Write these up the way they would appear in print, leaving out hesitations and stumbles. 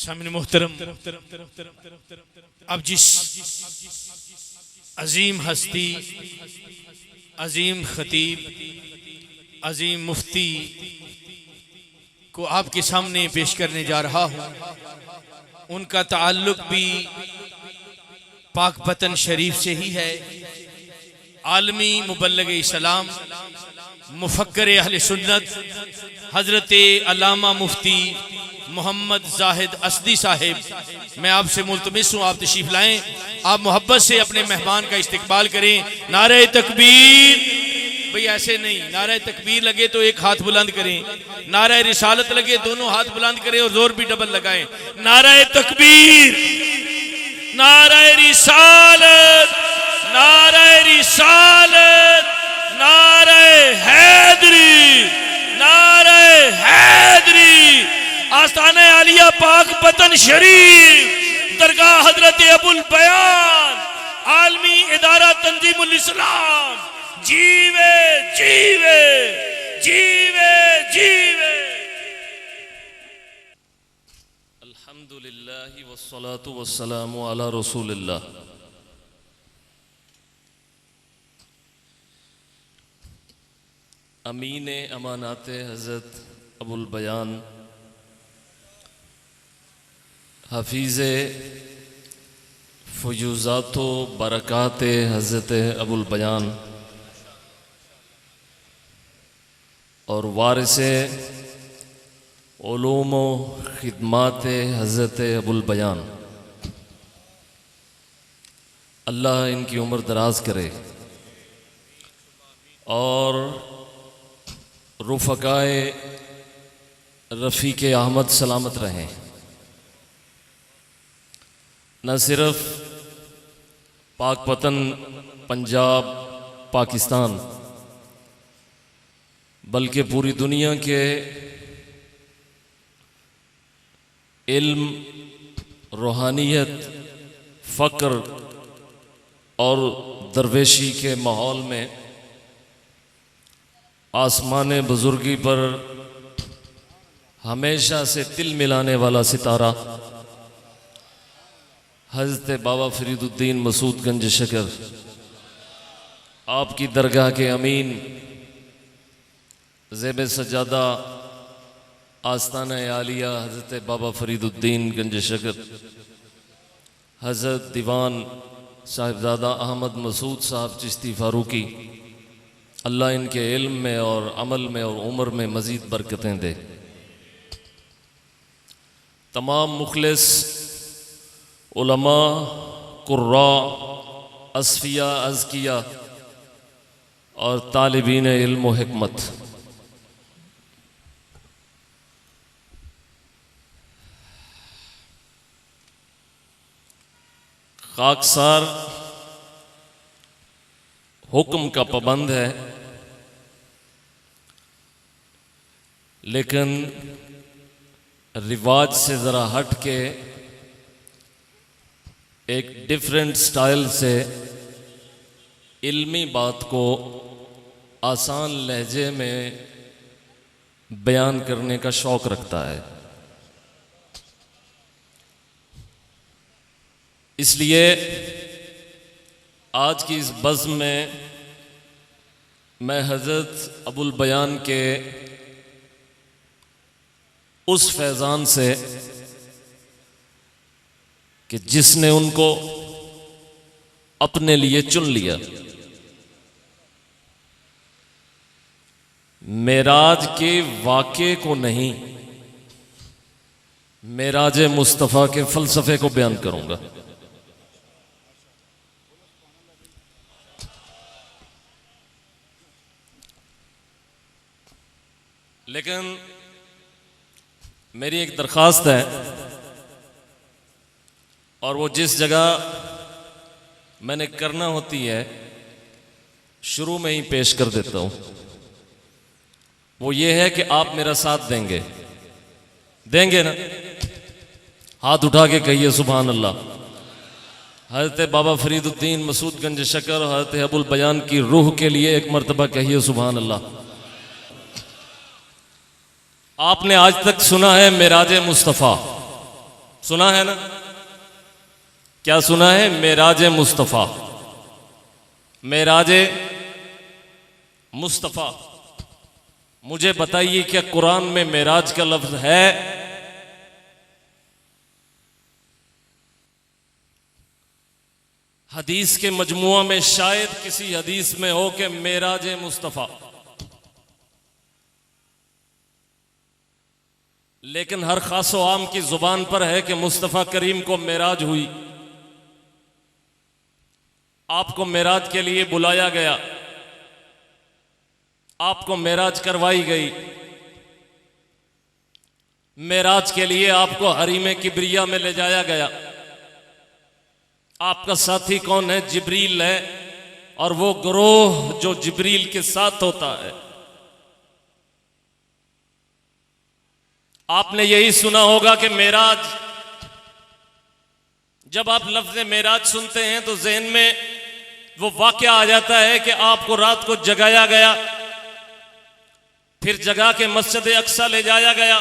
सामने मोहतरम, अब जिस अजीम हस्ती, अजीम खतीब, अजीम मुफ्ती को आपके सामने पेश करने जा रहा हूँ, उनका ताल्लुक भी पाक वतन शरीफ से ही है। आलमी मुबल्लिग इस्लाम, मुफक्कर अहले सुन्नत हजरत अल्लामा मुफ्ती मोहम्मद जाहिद असदी साहिब, मैं आपसे मुल्तमिस हूँ, आप तशरीफ लाएं, आप मोहब्बत से अपने मेहमान का इस्तकबाल करें। नारे तकबीर, भाई ऐसे नहीं, नारे तकबीर लगे तो एक हाथ बुलंद करें, नारे रिसालत लगे दोनों हाथ बुलंद करें और जोर भी डबल लगाएं। नारे तकबीर, नारे रिसालत, नारे रिसालत, नारे हैदरी, नारे हैदरी। आस्ताने आलिया पाक वतन शरीफ, दरगाह हजरत अबुल बयान, आलमी इदारा तंजीमुल इस्लाम, जीवे जीवे जीवे जीवे। अल्हम्दुलिल्लाहि वस्सलातु वस्सलामु अला रसूलिल्लाह। अमीन अमानाते हजरत अबुल बयान, हफीज़े फुयूज़ातो बरकाते हज़रत अबुल बयान और वारिसे उलूम ख़िदमाते हज़रत अबुल बयान, अल्लाह इनकी उम्र दराज करे और रुफ़क़ाए रफ़ीक़ अहमद सलामत रहें। न सिर्फ पाक वतन पंजाब पाकिस्तान बल्कि पूरी दुनिया के इल्म, रूहानियत, फ़क्र और दरवेशी के माहौल में आसमान बुज़ुर्गी पर हमेशा से तिल मिलाने वाला सितारा हज़रत बाबा फरीदुद्दीन मसूद गंज शकर, आपकी दरगाह के अमीन ज़ेब सजादा आस्ताना आलिया हज़रत बाबा फरीदुद्दीन गंज शकर, हज़रत दीवान साहिबजादा अहमद मसूद साहब चिश्ती फ़ारूकी, अल्लाह इनके इल्म में और अमल में और उम्र में मज़ीद बरकतें दे। तमाम मुखलिस उलमा, कुर्रा, असफिया, अज़किया और तालिबीन इल्म व हिकमत, खाकसार हुक्म का पाबंद है, लेकिन रिवाज से ज़रा हट के एक डिफरेंट स्टाइल से इल्मी बात को आसान लहजे में बयान करने का शौक़ रखता है। इसलिए आज की इस बज़्म में मैं हज़रत अबुल बयान के उस फैज़ान से कि जिसने उनको अपने लिए चुन लिया, मेराज के वाक़े को नहीं, मेराज मुस्तफ़ा के फ़लसफ़े को बयान करूंगा। लेकिन मेरी एक दरख्वास्त है और वो जिस जगह मैंने करना होती है शुरू में ही पेश कर देता हूँ, वो ये है कि आप मेरा साथ देंगे, देंगे ना? हाथ उठा के कहिए सुभान अल्लाह। हज़रत बाबा फरीदुद्दीन मसूद गंज शकर, हज़रत अबुल बयान की रूह के लिए एक मरतबा कहिए सुभान अल्लाह। आपने आज तक सुना है मेराज मुस्तफ़ा, सुना है ना? क्या सुना है? मेराज मुस्तफ़ा, मेराज मुस्तफ़ा। मुझे बताइए क्या कुरान में मेराज का लफ्ज है? हदीस के मजमुआ में शायद किसी हदीस में हो कि मेराज मुस्तफ़ा, लेकिन हर खासो आम की जुबान पर है कि मुस्तफ़ा करीम को मेराज हुई, आपको मेराज के लिए बुलाया गया, आपको मेराज करवाई गई। मेराज के लिए आपको हरीम किब्रिया में ले जाया गया। आपका साथी कौन है? जिब्रील है, और वो ग्रोह जो जिब्रील के साथ होता है। आपने यही सुना होगा कि मेराज, जब आप लफ्ज मेराज सुनते हैं तो ज़हन में वो वाक़या आ जाता है कि आपको रात को जगाया गया, फिर जगा के मस्जिद अक्सा ले जाया गया,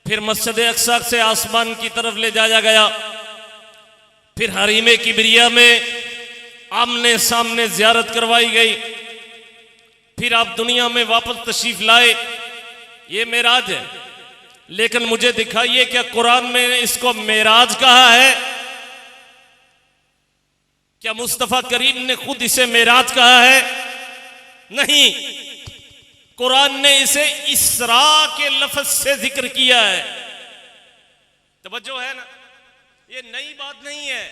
फिर मस्जिद अक्सा से आसमान की तरफ ले जाया गया, फिर हरीम किब्रिया में आमने सामने ज़ियारत करवाई गई, फिर आप दुनिया में वापस तशरीफ लाए। ये मेराज है। लेकिन मुझे दिखाइए क्या कुरान में इसको मेराज कहा है? क्या मुस्तफ़ा करीम ने खुद इसे मेराज कहा है? नहीं, कुरान ने इसे इसरा के लफ्ज से जिक्र किया है। तवज्जो है ना? ये नई बात नहीं है।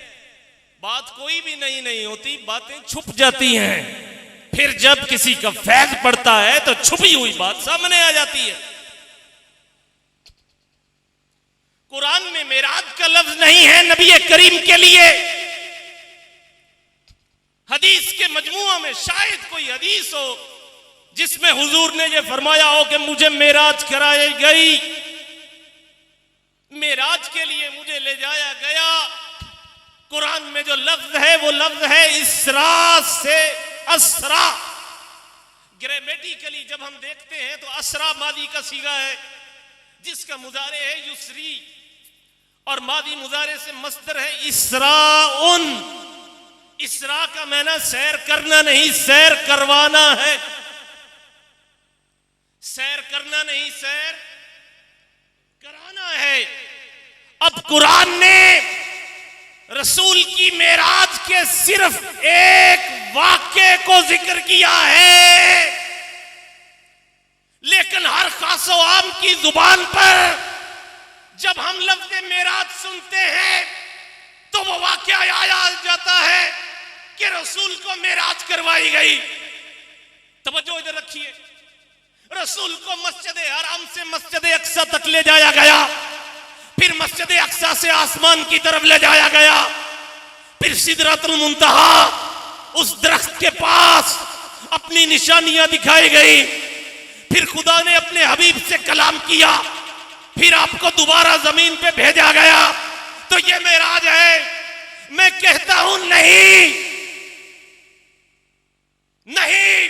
बात कोई भी नई नहीं होती, बातें छुप जाती हैं, फिर जब किसी का फैज पड़ता है तो छुपी हुई बात सामने आ जाती है। कुरान में मेराज का लफ्ज नहीं है नबी करीम के लिए। हदीस के मजमुआ में शायद कोई हदीस हो जिसमें हुजूर ने यह फरमाया हो कि मुझे मेराज कराई गई, मेराज के लिए मुझे ले जाया गया। कुरान में जो लफ्ज है वो लफ्ज है इसरा से असरा। ग्रामेटिकली जब हम देखते हैं तो असरा मादी का सीगा है, जिसका मुजारे है युसरी, और मादी मुजारे से मस्दर है इसराउन। इसरा का माना सैर करना नहीं, सैर करवाना है। सैर करना नहीं, सैर कराना है। अब कुरान ने रसूल की मेराज के सिर्फ एक वाक्य को जिक्र किया है, लेकिन हर खासो आम की जुबान पर जब हम लफ्ज़ मेराज सुनते हैं तो वो वाक्या याद जाता है कि रसूल को मेराज करवाई गई। तवज्जो इधर रखिए। रसूल को मस्जिद हराम से मस्जिद अक्सा तक ले जाया गया, फिर मस्जिद अक्सा से आसमान की तरफ ले जाया गया, फिर सिदरतुल मुंतहा उस दरख्त के पास अपनी निशानियां दिखाई गई, फिर खुदा ने अपने हबीब से कलाम किया, फिर आपको दोबारा जमीन पे भेजा गया। तो ये मेराज है। मैं कहता हूं नहीं, नहीं,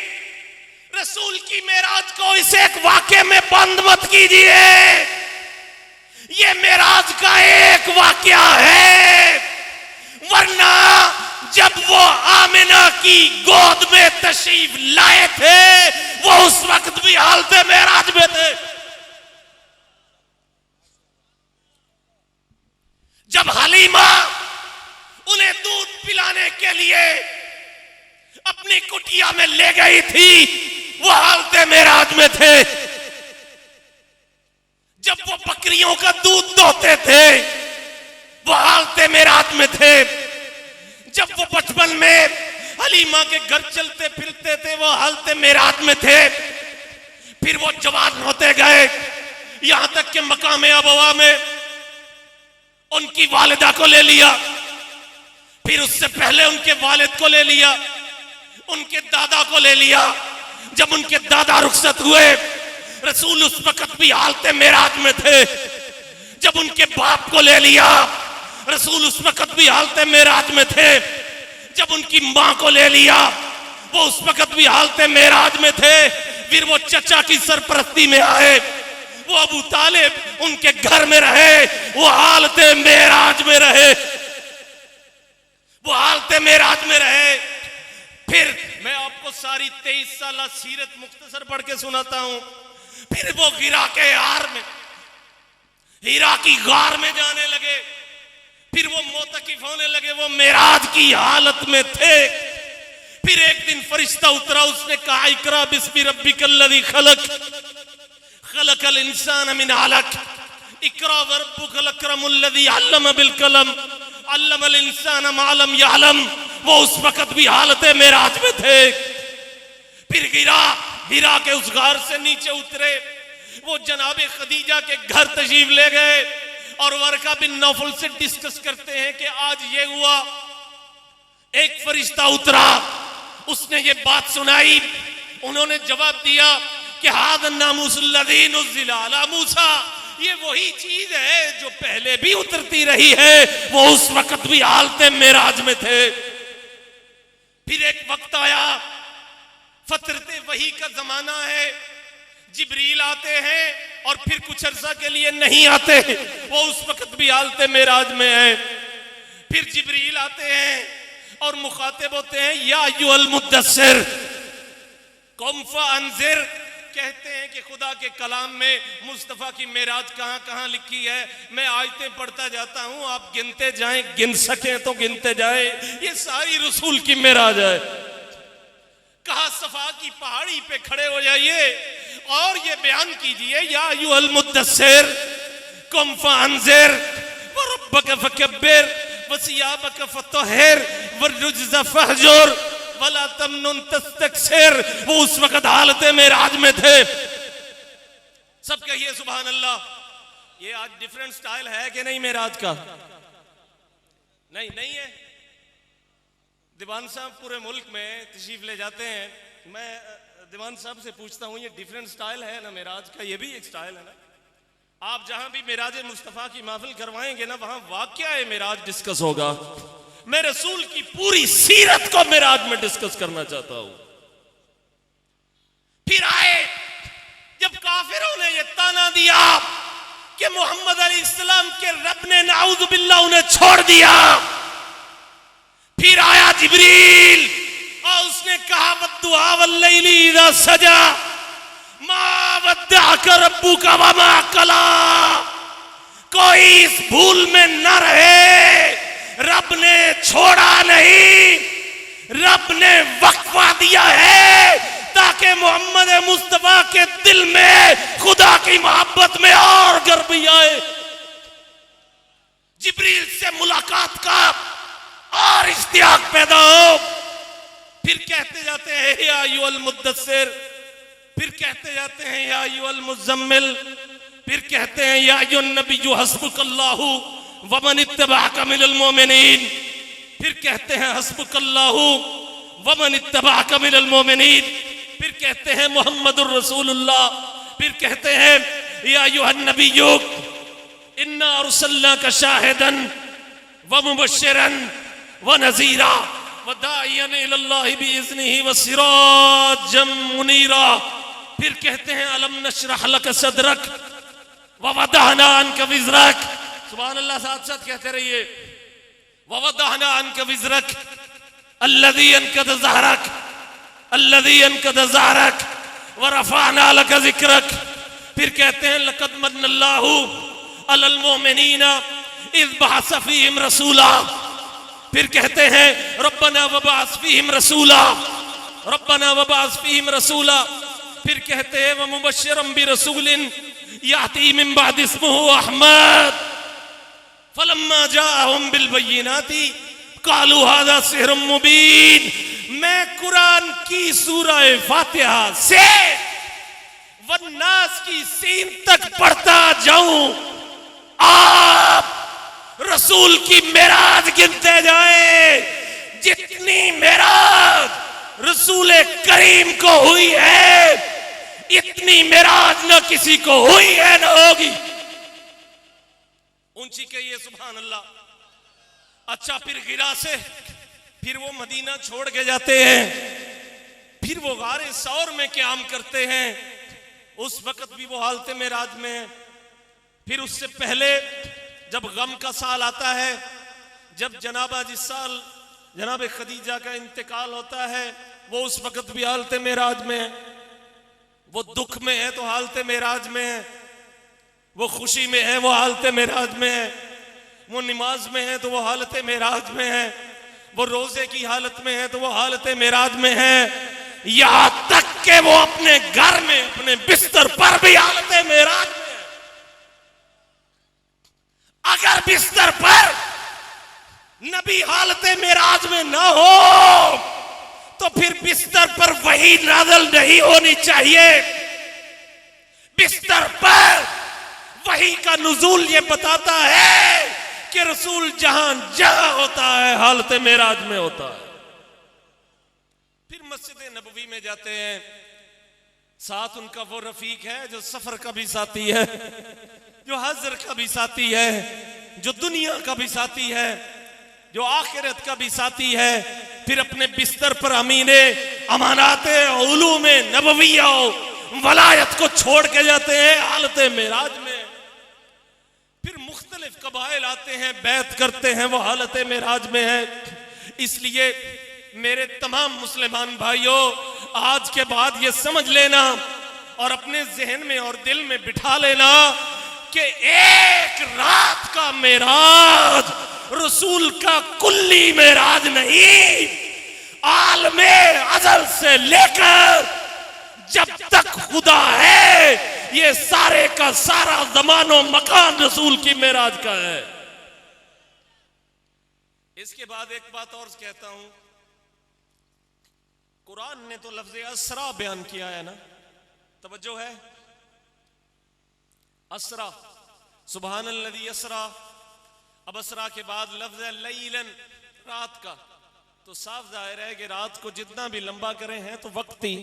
रसूल की मेराज को इसे एक वाक्य में बंद मत कीजिए। ये मेराज का एक वाक्या है, वरना जब वो आमिना की गोद में तशरीफ लाए थे वो उस वक्त भी हालत मेराज में थे। जब हलीमा उन्हें दूध पिलाने के लिए अपनी कुटिया में ले गई थी, वो हालत मेराज में थे। जब वो बकरियों का दूध दोहते थे वो हालत मेराज में थे। जब वो बचपन में हलीमा के घर चलते फिरते थे वो हालत मेराज में थे। फिर वो जवान होते गए, यहां तक कि मकाम अबवा में उनकी वालिदा को ले लिया, फिर उससे पहले उनके वालिद को ले लिया, उनके दादा को ले लिया। जब उनके दादा रुखसत हुए, रसूल उस वक्त भी हालत मेराज में थे। जब उनके बाप को ले लिया, रसूल उस वक्त भी हालत मेराज में थे। जब उनकी मां को ले लिया, वो उस वक्त भी हालत मेराज में थे। फिर वो चचा की सरपरस्ती में आए, वो अबू तालिब उनके घर में रहे, वो हालते मेराज में रहे, वो हालते मेराज में रहे। फिर मैं आपको सारी 23 साल सीरत मुख्तसर पढ़ के सुनाता हूं। फिर वो गिरा के हार में, हीरा की गार में जाने लगे। फिर वो मोतकिफ होने लगे, वो मेराज की हालत में थे। फिर एक दिन फरिश्ता उतरा, उसने कहा इकरा बिस्मि रब्बिकल्लज़ी खलक, खलकल इंसान मिन अलक, इकरा व रब्बुकल अकरमुल्लज़ी अल्लम बिल कलम, अल्लमल इंसान मा लम यअलम। वो उस वक्त भी हालत मेराज में थे। फिर हीरा के उस गार से नीचे उतरे, वो जनाबे खदीजा के घर तशरीफ ले गए और वर्का बिन नौफल से डिस्कस करते हैं कि आज ये हुआ। एक फरिश्ता उतरा, उसने ये बात सुनाई। उन्होंने जवाब दिया कि हादन नामुसुल्लज़ी नुज़्ज़िला अला मूसा, ये वही चीज है जो पहले भी उतरती रही है। वो उस वक्त भी हालते मेराज में थे। फिर एक वक्त आया, फतरते वही का जमाना है, जिब्रील आते हैं और फिर कुछ अरसा के लिए नहीं आते। वो उस वक्त भी हालते मेराज में है। फिर जिब्रील आते हैं और मुखातिब होते हैं, या अय्युहल मुद्दस्सिर कुम फअंज़िर। कहते हैं कि खुदा के कलाम में मुस्तफ़ा की मेराज कहां कहां लिखी है। मैं आयतें पढ़ता जाता हूं, आप गिनते जाएं, गिन सकें तो गिनते जाएं। ये सारी रसूल की मेराज है। कहा सफा की पहाड़ी पे खड़े हो जाइए और ये बयान कीजिए, या अय्युहल मुद्दस्सिर कुम फअंज़िर व रब्बक फकब्बिर व सियाबक फतहिर व रुज्ज़ फहजुर वला तमनुन तस्तक्सिर। वो उस वक्त हालत मेराज में थे। सब कहिए सुभान अल्लाह। ये आज डिफरेंट स्टाइल है कि नहीं मेराज का? नहीं है। दीवान साहब पूरे मुल्क में तशरीफ ले जाते हैं। मैं दीवान साहब से पूछता हूं, ये डिफरेंट स्टाइल है ना मेराज का? ये भी एक स्टाइल है ना। आप जहां भी मेराज मुस्तफा की महफिल करवाएंगे ना, वहां वाकया है मेराज डिस्कस होगा। मैं रसूल की पूरी सीरत को मेराज में डिस्कस करना चाहता हूं। फिर आए जब काफिरों ने यह ताना दिया कि मोहम्मद अलैहिस्सलाम के रब ने नाउज़ु बिल्लाह उन्हें छोड़ दिया। फिर आया जिब्रील और उसने कहा वद्दुआ वल्लैली इज़ा सजा मा वद्दअक रब्बुका वमा कला। कोई इस भूल में न रहे, रब ने छोड़ा नहीं, रब ने वक्फा दिया है ताकि मोहम्मद मुस्तफा के दिल में खुदा की मोहब्बत में और गर्मी आए। जिब्रील से मुलाकात का और इश्तियाक पैदा हो। फिर कहते जाते हैं या अय्युहल मुद्दस्सिर, फिर कहते जाते हैं या अय्युहल मुज़म्मिल, फिर कहते हैं या अय्युहन नबिय्यु हस्बुकल्लाहु व मन इत्तबाअका मिनल मोमिनीन, फिर कहते हैं हस्बुकल्लाहु व मन इत्तबाअका मिनल मोमिनीन, फिर कहते हैं मुहम्मदुर रसूलुल्लाह, फिर कहते हैं या अय्युहन नबिय्यु इन्ना अरसलनाका शाहिदन व मुबश्शिरन व नज़ीरा व दाइयन इलल्लाहि बिइज़्निहि व सिराजम मुनीरा। फिर कहते हैं अलम नशरह लक सदरक व वदअना अन्का विज़रक। सुभान अल्लाह, साथ साथ कहते रहिए। व वदअना अन्का विज़रक अल्लज़ी अनक़द ज़हरक अल्लज़ी अनक़द ज़हरक व रफ़अना लक ज़िक्रक। फिर कहते हैं लक़द मन्नल्लाहु अलल मोमिनीना इज़ बअस फ़ीहिम रसूला। फिर कहते हैं रब्बना वबअस फ़ीहिम रसूला, रब्बना वबअस फ़ीहिम रसूला। फिर कहते हैं व मुबश्शिरन बिरसूलिन याती मिन बाद इस्मुहु अहमद फलम्मा जाअहुम बिल बय्यिनाति क़ालू हाज़ा सिहरुम मुबीन। मैं कुरान की सूरह फातिहा से वन्नास की सीन तक पढ़ता जाऊं, आप रसूल की मेराज गिनते जाए। जितनी मेराज रसूल करीम को हुई है, इतनी मेराज न किसी को हुई है न होगी। ऊंची कहिए सुभान अल्लाह। अच्छा, फिर गिरा से फिर वो मदीना छोड़ के जाते हैं। फिर वो गारे सौर में क़याम करते हैं। उस वक्त भी वो हालत मेराज में है। फिर उससे पहले जब गम का साल आता है, जब जनाबा जिस साल जनाब खदीजा का इंतकाल होता है, वो उस वक्त भी हालत मेराज में है। वो दुख में है तो हालत मेराज में है, वो खुशी में है वो हालत मेराज में है, वो नमाज में है तो वो हालत मेराज में है, वो रोजे की हालत में है तो वो हालत मेराज में है। यहां तक कि वो अपने घर में अपने बिस्तर पर भी हालत मेराज में है। अगर बिस्तर पर नबी हालत मेराज में ना हो तो फिर बिस्तर पर वही नाज़िल नहीं होनी चाहिए। बिस्तर पर वही का नुज़ूल ये बताता है कि रसूल जहां जहां होता है हालत मेराज में होता है। फिर मस्जिद नबवी में जाते हैं, साथ उनका वो रफीक है जो सफर का भी साथी है, जो हज़र का भी साथी है, जो दुनिया का भी साथी है, जो आखिरत का भी साथी है। फिर अपने बिस्तर पर अमीने अमानाते उलूम नबविया वलायत को छोड़ के जाते हैं हालत मेराज में। फिर मुख्तलिफ कबाइल आते हैं, बैत करते हैं, वो हालत मेराज में है। इसलिए मेरे तमाम मुसलमान भाइयों, आज के बाद ये समझ लेना और अपने जहन में और दिल में बिठा लेना कि एक रात का मेराज रसूल का कुल्ली मेराज नहीं, आलमे अज़ल से लेकर जब तक खुदा है ये सारे का सारा ज़मानो मकान रसूल की मेराज का है। इसके बाद एक बात और कहता हूं, कुरान ने तो लफ्ज़ असरा बयान किया है ना, तवज्जो है, असरा, सुबहानल्लज़ी असरा। अब असरा के बाद लफ्ज़ लैलन, रात का, तो साफ जाहिर है कि रात को जितना भी लंबा करें हैं तो वक्त ही।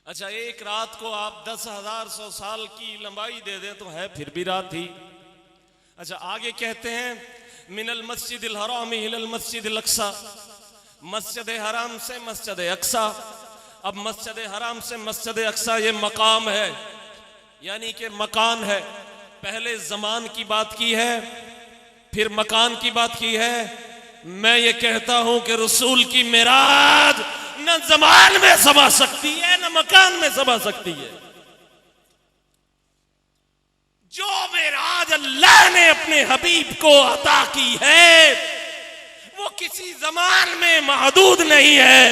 अच्छा, एक रात को आप 10,000 साल की लंबाई दे दें तो है फिर भी रात ही। अच्छा, आगे कहते हैं मिनल मस्जिदिल हराम इलल मस्जिदिल अक्सा, मस्जिद हराम से मस्जिद अक्सा। अब मस्जिद हराम से मस्जिद अक्सा ये मकाम है, यानी कि मकान है। पहले जमान की बात की है, फिर मकान की बात की है। मैं ये कहता हूं कि रसूल की मेराज न जमान में समा सकती है न मकान में समा सकती है। जो मेराज अल्लाह ने अपने हबीब को अता की है वो किसी जमान में महदूद नहीं है,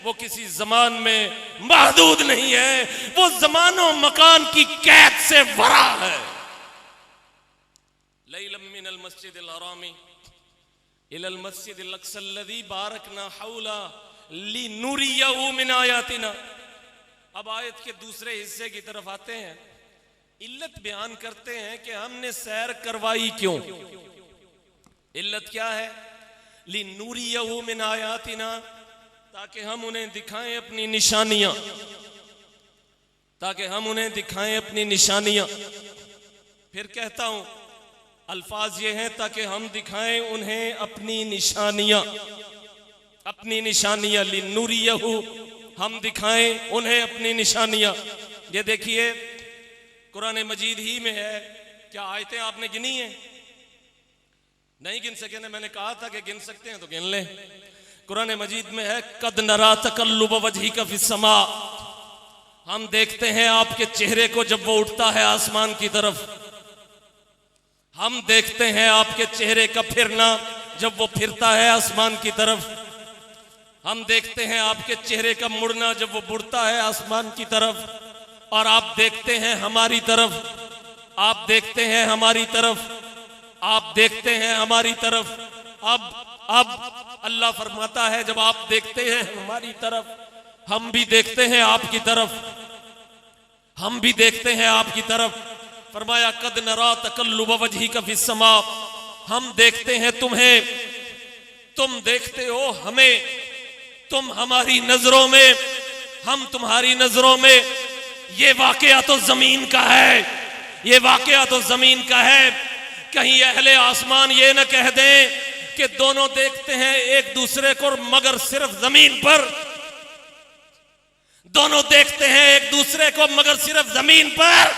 वो किसी जमान में महदूद नहीं है, वो जमानो मकान की कैद से वरा है। लैलम मिनल मस्जिदिल हरामी इलल मस्जिदिल अक्सा लज़ी बारकना हौला लिनुरियहु मिन आयातिना। अब आयत के दूसरे हिस्से की तरफ आते हैं, इल्लत बयान करते हैं कि हमने सैर करवाई क्यों। इल्लत क्या है? लिनुरियहु मिन आयातिना, ताकि हम उन्हें दिखाएं अपनी निशानियां, ताकि हम उन्हें दिखाएं अपनी निशानियां। फिर कहता हूं, अल्फाज ये हैं ताकि हम दिखाएं उन्हें अपनी निशानियां, अपनी निशानियां। लिनुरियहु, हम दिखाएं उन्हें अपनी निशानियां। ये देखिए कुरान मजीद ही में है। क्या आयतें आपने गिनी है? नहीं गिन सके ना, मैंने कहा था कि गिन सकते हैं तो गिन लें। कुरान मजीद में है, कद नरा तकल्लुब वजहिका फिस्समा, हम देखते हैं आपके चेहरे को जब वो उठता है आसमान की तरफ। हम देखते हैं आपके चेहरे का फिरना जब वो फिरता है आसमान की तरफ। हम देखते हैं आपके चेहरे का मुड़ना जब वो मुड़ता है आसमान की तरफ। और आप देखते हैं हमारी तरफ, आप देखते हैं हमारी तरफ, आप देखते हैं हमारी तरफ। अब अल्लाह फरमाता है, जब आप देखते हैं हमारी तरफ हम भी देखते हैं आपकी तरफ, हम भी देखते हैं आपकी तरफ। फरमाया, कद नरा तकल्लुब वजहिका फिस्समा, हम देखते हैं तुम्हें, तुम देखते हो हमें, तुम हमारी नजरों में, हम तुम्हारी नजरों में। ये वाकया तो जमीन का है, ये वाकया तो जमीन का है। कहीं अहले आसमान ये न कह दें कि दोनों देखते हैं एक दूसरे को, मगर सिर्फ जमीन पर। दोनों देखते हैं एक दूसरे को, मगर सिर्फ जमीन पर।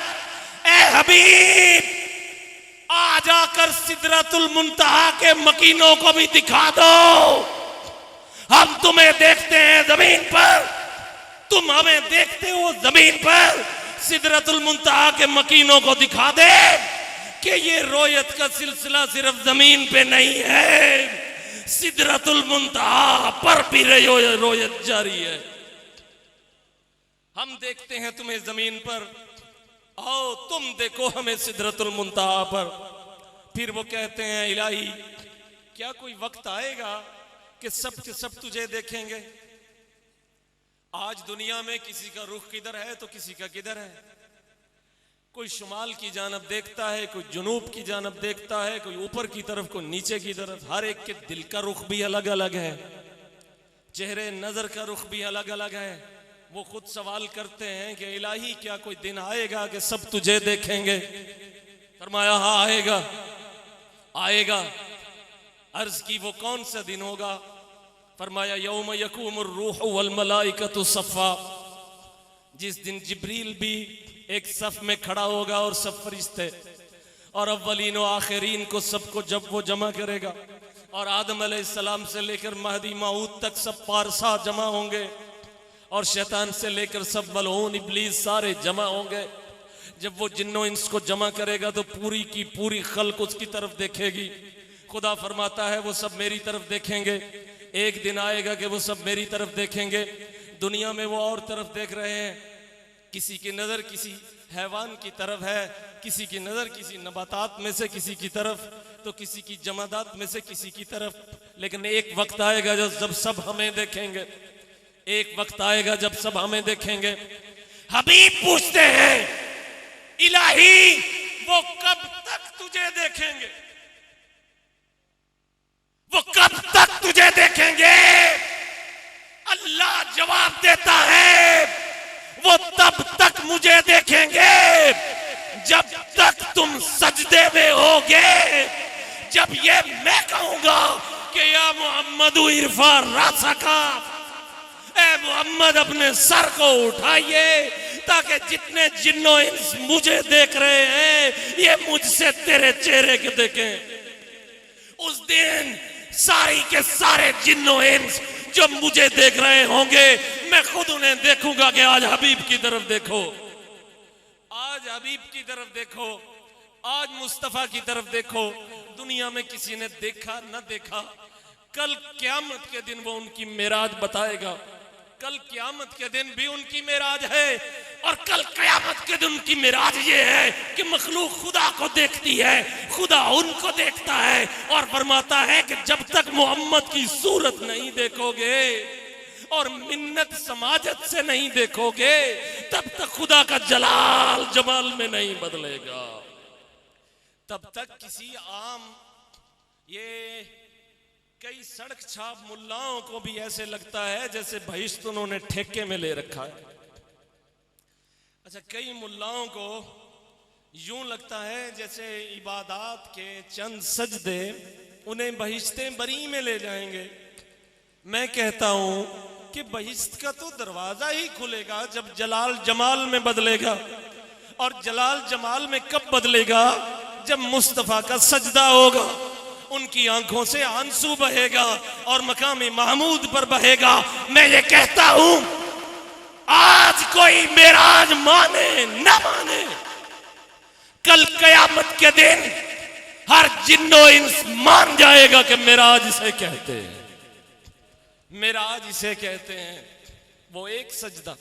ए हबीब, आ जाकर सिदरतुल मुंतहा के मकीनों को भी दिखा दो। हम तुम्हें देखते हैं जमीन पर, तुम हमें देखते हो जमीन पर। सिदरतुल मुंतहा के मकीनों को दिखा दे कि ये रोयत का सिलसिला सिर्फ जमीन पे नहीं है, सिदरतुल मुंतहा पर भी रोयत जारी है। हम देखते हैं तुम्हें जमीन पर, आओ तुम देखो हमें सिदरतुल मुंतहा पर। फिर वो कहते हैं इलाही, क्या कोई वक्त आएगा कि सब के सब तुझे देखेंगे? आज दुनिया में किसी का रुख किधर है तो किसी का किधर है। कोई शुमाल की जानब देखता है, कोई जुनूब की जानब देखता है, कोई ऊपर की तरफ, कोई नीचे की तरफ। हर एक के दिल का रुख भी अलग अलग है, चेहरे नजर का रुख भी अलग अलग है। वो खुद सवाल करते हैं कि इलाही, क्या कोई दिन आएगा कि सब तुझे देखेंगे? फरमाया हाँ आएगा, आएगा। अर्ज की वो कौन सा दिन होगा? फरमाया यौम यकूमुर रूहु वल मलाइकतु सफ़ा, जिस दिन जिब्रील भी एक सफ में खड़ा होगा और सब फरिश्ते, और अव्वलीन व आखिरीन को सबको जब वो जमा करेगा, और आदम अलैहिस्सलाम से लेकर महदी माऊद तक सब पारसा जमा होंगे, और शैतान से लेकर सब मलऊन इब्लीस सारे जमा होंगे। जब वो जिन्नो इंस को जमा करेगा तो पूरी की पूरी खल्क उसकी तरफ देखेगी। खुदा फरमाता है वो सब मेरी तरफ देखेंगे। एक दिन आएगा कि वो सब मेरी तरफ देखेंगे। दुनिया में वो और तरफ देख रहे हैं, किसी की नज़र किसी हैवान की तरफ है, किसी की नज़र किसी नबातात में से किसी की तरफ, तो किसी की जमादात में से किसी की तरफ। लेकिन एक वक्त आएगा जब सब हमें देखेंगे, एक वक्त आएगा जब सब हमें देखेंगे। हबीब पूछते हैं इलाही, वो कब तक तुझे देखेंगे? वो कब तक तुझे देखेंगे? अल्लाह जवाब देता है वो तब तक मुझे देखेंगे जब तक तुम सजदे में होगे। जब ये मैं कहूंगा कि या मोहम्मद इरफा रासका, ए मोहम्मद अपने सर को उठाइए ताकि जितने जिन्नो इंस मुझे देख रहे हैं ये मुझसे तेरे चेहरे के देखें। उस दिन सारी के सारे जिन्नो इंस जो मुझे देख रहे होंगे, मैं खुद उन्हें देखूंगा कि आज हबीब की तरफ देखो, आज हबीब की तरफ देखो, आज मुस्तफा की तरफ देखो। दुनिया में किसी ने देखा न देखा, कल क़यामत के दिन वो उनकी मेराज बताएगा। कल क़यामत के दिन भी उनकी मेराज है, और कल क़यामत के दिन उनकी मेराज ये है कि मखलूक खुदा को देखती है, खुदा उनको देखता है और फरमाता है कि जब तक मोहम्मद की सूरत नहीं देखोगे और मिन्नत समाजत से नहीं देखोगे तब तक खुदा का जलाल जमाल में नहीं बदलेगा। तब तक किसी आम ये कई सड़क छाप मुल्लाओं को भी ऐसे लगता है जैसे बहिश्त उन्होंने ठेके में ले रखा है। अच्छा, कई मुल्लाओं को यूं लगता है जैसे इबादत के चंद सजदे उन्हें बहिश्ते बरी में ले जाएंगे। मैं कहता हूं कि बहिश्त का तो दरवाजा ही खुलेगा जब जलाल जमाल में बदलेगा, और जलाल जमाल में कब बदलेगा? जब मुस्तफा का सजदा होगा, उनकी आंखों से आंसू बहेगा और मकाम महमूद पर बहेगा। मैं ये कहता हूं आज कोई मेराज माने न माने, कल कयामत के दिन हर जिन्नो इंस मान जाएगा कि मेराज इसे कहते हैं, मेराज इसे कहते हैं। वो एक सजदा,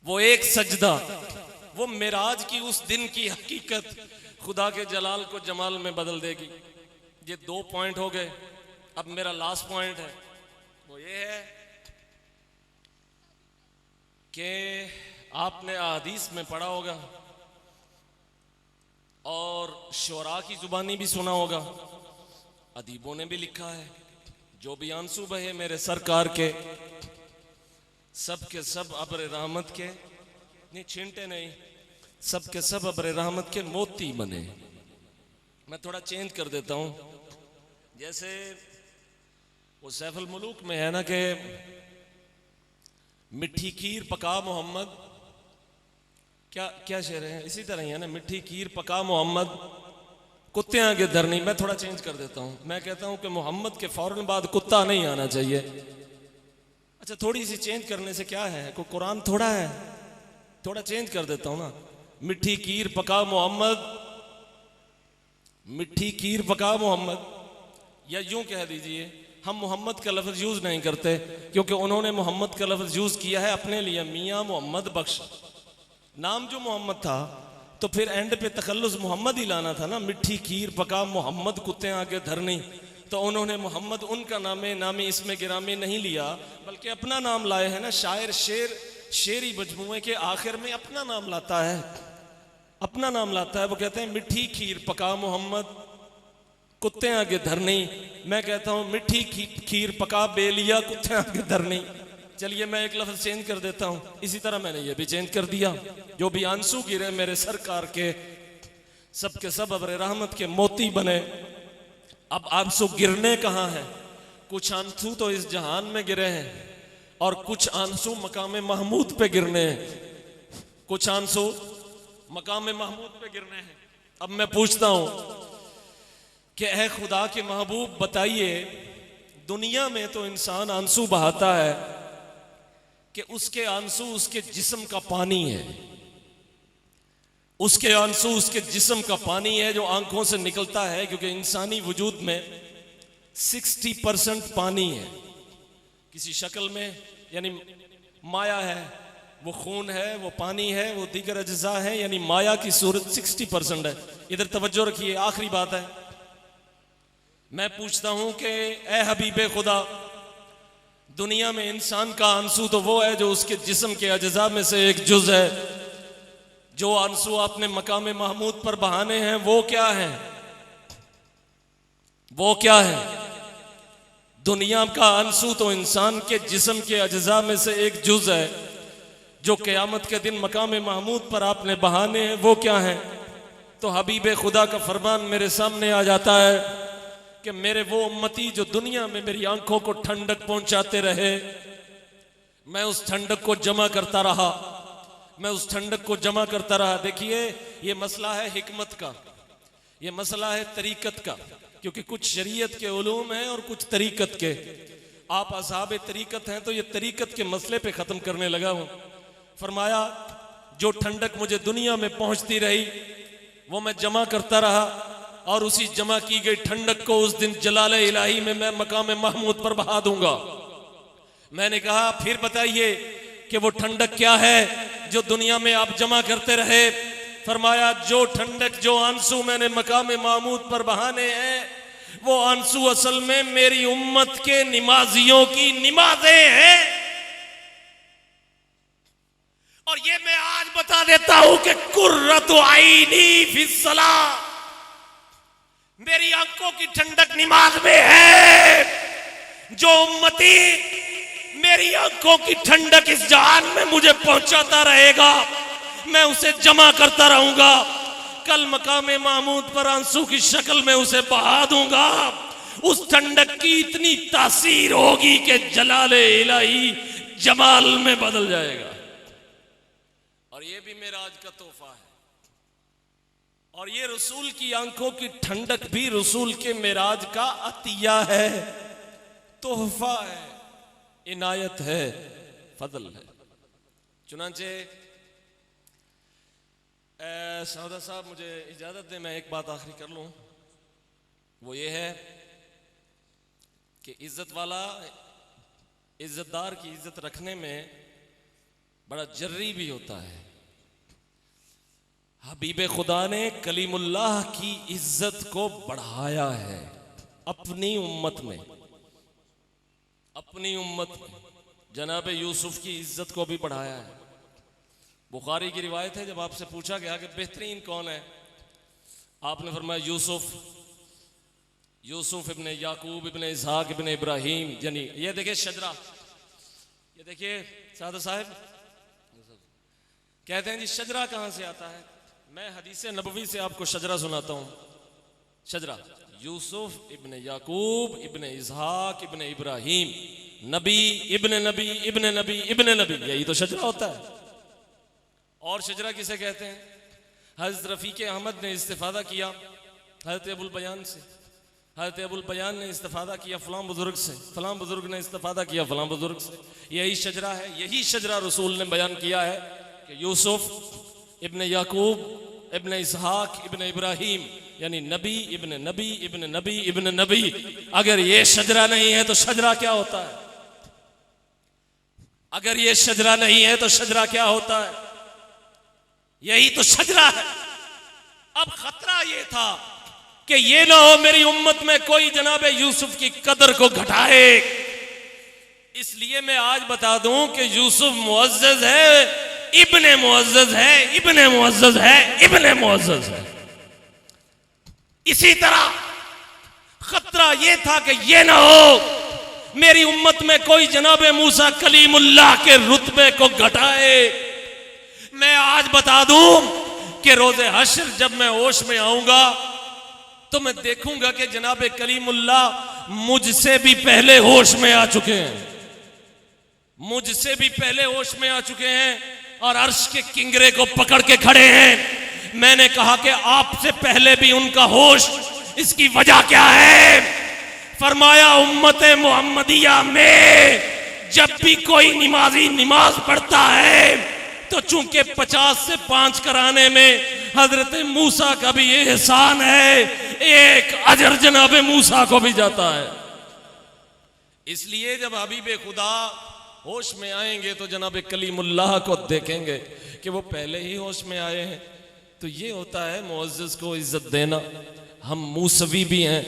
वो एक सजदा, वो मेराज की उस दिन की हकीकत खुदा के जलाल को जमाल में बदल देगी। ये 2 पॉइंट हो गए। अब मेरा लास्ट पॉइंट है, वो ये है कि आपने अहदीस में पढ़ा होगा और शोरा की जुबानी भी सुना होगा, अदीबों ने भी लिखा है, जो भी आंसू बहे मेरे सरकार के, सब के सब अब्र रहमत के, नहीं छींटे नहीं, सब के सब अब्र रहमत के मोती बने। मैं थोड़ा चेंज कर देता हूं, जैसे वो सैफुल मुलूक में है ना कि मिठी खीर पका मोहम्मद, क्या क्या शेर है, इसी तरह ही है ना, मिठी खीर पका मोहम्मद, कुत्ते आगे धरनी। मैं थोड़ा चेंज कर देता हूं, मैं कहता हूं कि मोहम्मद के फौरन बाद कुत्ता नहीं आना चाहिए। अच्छा, थोड़ी सी चेंज करने से क्या है, कोई कुरान थोड़ा है, थोड़ा चेंज कर देता हूं ना। मिठी खीर पका मोहम्मद, मिठी खीर पका मोहम्मद, या यूं कह दीजिए हम मोहम्मद का लफ्ज यूज नहीं करते क्योंकि उन्होंने मोहम्मद का लफ्ज यूज किया है अपने लिए, मियां मोहम्मद बख्श, नाम जो मोहम्मद था, तो फिर एंड पे तखल्लुस मोहम्मद ही लाना था ना। मिठी खीर पका मोहम्मद, कुत्ते आगे धरनी, तो उन्होंने मोहम्मद उनका नामी इसमें गिरामी नहीं लिया, बल्कि अपना नाम लाए हैं ना। शायर शेरी मजमूए के आखिर में अपना नाम लाता है, अपना नाम लाता है। वो कहते हैं मिठी खीर पका मोहम्मद, कुत्ते आगे धरनी। मैं कहता हूं मिठी खीर पका बेलिया, कुत्ते आगे धरनी। चलिए मैं एक लफ्ज चेंज कर देता हूं, इसी तरह मैंने ये भी चेंज कर दिया। जो भी आंसू गिरे मेरे सरकार के, सब के सब अब्र रहमत के मोती बने। अब आंसू गिरने कहां हैं? कुछ आंसू तो इस जहान में गिरे हैं और कुछ आंसू मकाम महमूद पे गिरने हैं, कुछ आंसू मकाम महमूद पे गिरने हैं। अब मैं पूछता हूं कि ऐ खुदा के महबूब बताइए, दुनिया में तो इंसान आंसू बहाता है कि उसके आंसू उसके जिस्म का पानी है, उसके आंसू उसके जिस्म का पानी है जो आंखों से निकलता है, क्योंकि इंसानी वजूद में 60% पानी है किसी शक्ल में, यानी माया है, वो खून है, वो पानी है, वो दीगर अज्जा है, यानी माया की सूरत 60% है। इधर तवज्जो रखिए, आखिरी बात है। मैं पूछता हूं कि ए हबीबे खुदा, दुनिया में इंसान का आंसू तो वो है जो उसके जिस्म के अज्जा में से एक जुज है। जो आंसू आपने मकाम महमूद पर बहाने हैं वो क्या है? वो क्या है? दुनिया का आंसू तो इंसान के जिस्म के अज्जा में से एक जुज है। जो क़यामत के दिन मकाम महमूद पर आपने बहाने हैं वो क्या है? तो हबीब खुदा का फरमान मेरे सामने आ जाता है कि मेरे वो उम्मती जो दुनिया में मेरी आंखों को ठंडक पहुंचाते रहे, मैं उस ठंडक को जमा करता रहा, मैं उस ठंडक को जमा करता रहा। देखिए ये मसला है हिकमत का, ये मसला है तरीकत का, क्योंकि कुछ शरीयत के उलूम हैं और कुछ तरीकत के। आप असहाब तरीकत हैं तो ये तरीकत के मसले पे ख़त्म करने लगा हूँ। फरमाया जो ठंडक मुझे दुनिया में पहुंचती रही वो मैं जमा करता रहा, और उसी जमा की गई ठंडक को उस दिन जलाल इलाही में मैं मकाम महमूद पर बहा दूंगा। मैंने कहा फिर बताइए कि वो ठंडक क्या है जो दुनिया में आप जमा करते रहे? फरमाया जो ठंडक, जो आंसू मैंने मकाम महमूद पर बहाने हैं वो आंसू असल में मेरी उम्मत के नमाजियों की नमाजें हैं। और ये मैं आज बता देता हूं कि कुर्रतु आईनी फिस्सलाह, मेरी आंखों की ठंडक नमाज में है। जो उम्मती मेरी आंखों की ठंडक इस जहान में मुझे पहुंचाता रहेगा, मैं उसे जमा करता रहूंगा। कल मकाम महमूद पर आंसू की शक्ल में उसे बहा दूंगा। उस ठंडक की इतनी तासीर होगी कि जलाल इलाही जमाल में बदल जाएगा। और ये भी मेराज का तोहफा है, और ये रसूल की आंखों की ठंडक भी रसूल के मेराज का अतिया है, तोहफा है, इनायत है, फजल है। चुनांचे सौदा साहब मुझे इजाजत दें, मैं एक बात आखिरी कर लूं। वो ये है कि इज्जत वाला इज्जतदार की इज्जत रखने में बड़ा जर्री भी होता है। हबीब खुदा ने कलीमुल्लाह की इज्जत को बढ़ाया है अपनी उम्मत में, अपनी उम्मत में जनाब यूसुफ की इज्जत को भी बढ़ाया है। बुखारी की रिवायत है, जब आपसे पूछा गया कि बेहतरीन कौन है, आपने फरमाया यूसुफ, यूसुफ इब्ने याकूब इब्ने इसहाक इब्ने इब्राहीम। यानी ये देखिए शजरा, ये देखिए सादा साहब कहते हैं जी शजरा कहां से आता है? मैं हदीस नबवी से आपको शजरा सुनाता हूं। शजरा यूसुफ इब्ने याकूब इब्ने इसहाक इब्ने इब्राहीम, नबी इब्न नबी इब्न नबी इब्न नबी, यही तो शजरा होता है। और शजरा किसे कहते हैं? हज़रत रफ़ीक़ अहमद ने इस्तिफ़ादा किया हज़रत अबुल बयान से, हज़रत अबुल बयान ने इस्तिफ़ादा किया फ़लाँ बुज़ुर्ग से, फ़लाँ बुज़ुर्ग ने इस्तिफ़ादा किया फ़लाँ बुज़ुर्ग से। यही शजरा है, यही शजरा रसूल ने बयान किया है कि यूसुफ़ इब्न याकूब इब्न इसहाक इब्न इब्राहीम, यानी नबी इब्न नबी इब्न नबी इब्न नबी। अगर ये शजरा नहीं है तो शजरा क्या होता है? अगर ये शजरा नहीं है तो शजरा क्या होता है? यही तो शजरा है। अब खतरा ये था कि ये ना हो मेरी उम्मत में कोई जनाब यूसुफ की कदर को घटाए। इसलिए मैं आज बता दूं कि यूसुफ मुअज़्ज़ज़ है, इब्ने मुअज़्ज़ज़ है, इब्ने मुअज़्ज़ज़ है, इब्ने मुअज़्ज़ज़ है। इसी तरह खतरा यह था कि यह ना हो मेरी उम्मत में कोई जनाब मूसा कलीमुल्लाह के रुतबे को घटाए। मैं आज बता दूं कि रोज़े हश्र जब मैं होश में आऊंगा तो मैं देखूंगा कि जनाब कलीमुल्लाह मुझसे भी पहले होश में आ चुके हैं, मुझसे भी पहले होश में आ चुके हैं और अर्श के किंगरे को पकड़ के खड़े हैं। मैंने कहा कि आपसे पहले भी उनका होश, इसकी वजह क्या है? फरमाया उम्मत मोहम्मदिया में जब भी कोई नमाजी नमाज पढ़ता है तो चूंकि 50 से 5 कराने में हजरत मूसा का भी एहसान है, एक अजर जनाब मूसा को भी जाता है। इसलिए जब हबीब खुदा होश में आएंगे तो जनाब कलीमुल्लाह को देखेंगे कि वो पहले ही होश में आए हैं। तो ये होता है मुअज़्ज़ज़ को इज्जत देना। हम मूसवी भी हैं,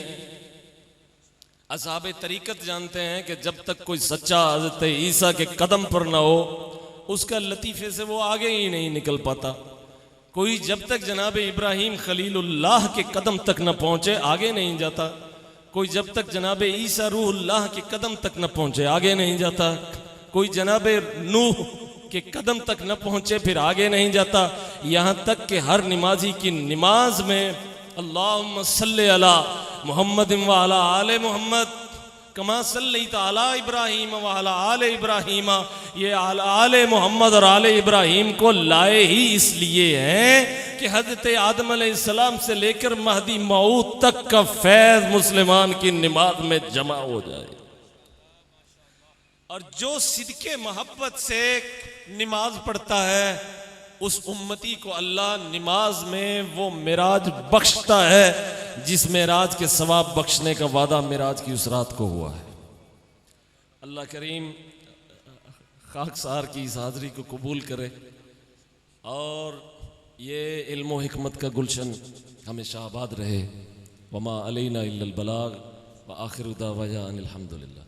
असहाबे तरीकत जानते हैं कि जब तक कोई सच्चा हज़रत ईसा के कदम पर ना हो उसका लतीफ़े से वो आगे ही नहीं निकल पाता। कोई जब तक जनाब इब्राहीम खलीलुल्लाह के कदम तक न पहुँचे आगे नहीं जाता। कोई जब तक जनाब ईसा रूहुल्लाह के कदम तक न पहुँचे आगे नहीं जाता। कोई जनाब नूह के कदम तक न पहुँचे फिर आगे नहीं जाता। यहाँ तक कि हर नमाजी की नमाज में अल्लाहुम्मा सल्ली अला मुहम्मद व अला आले मुहम्मद कमा सल्लैता अला इब्राहीम व अला आले इब्राहीम, ये आले मोहम्मद और आले इब्राहीम को लाए ही इसलिए हैं कि हज़रत आदम अलैहिस्सलाम से लेकर महदी मऊद तक का फैज़ मुसलमान की नमाज में जमा हो जाए। और जो सिदके मोहब्बत से नमाज पढ़ता है उस उम्मती को अल्लाह नमाज में वो मिराज बख्शता है जिस मिराज के सवाब बख्शने का वादा मिराज की उस रात को हुआ है। अल्लाह करीम खाकसार की इस हाज़री को कबूल करे और ये इल्म व हिकमत का गुलशन हमेशा आबाद रहे। वमा अलैना इल्लल बलाग व आखिरु दावाना अनिल हम्दुलिल्लाह।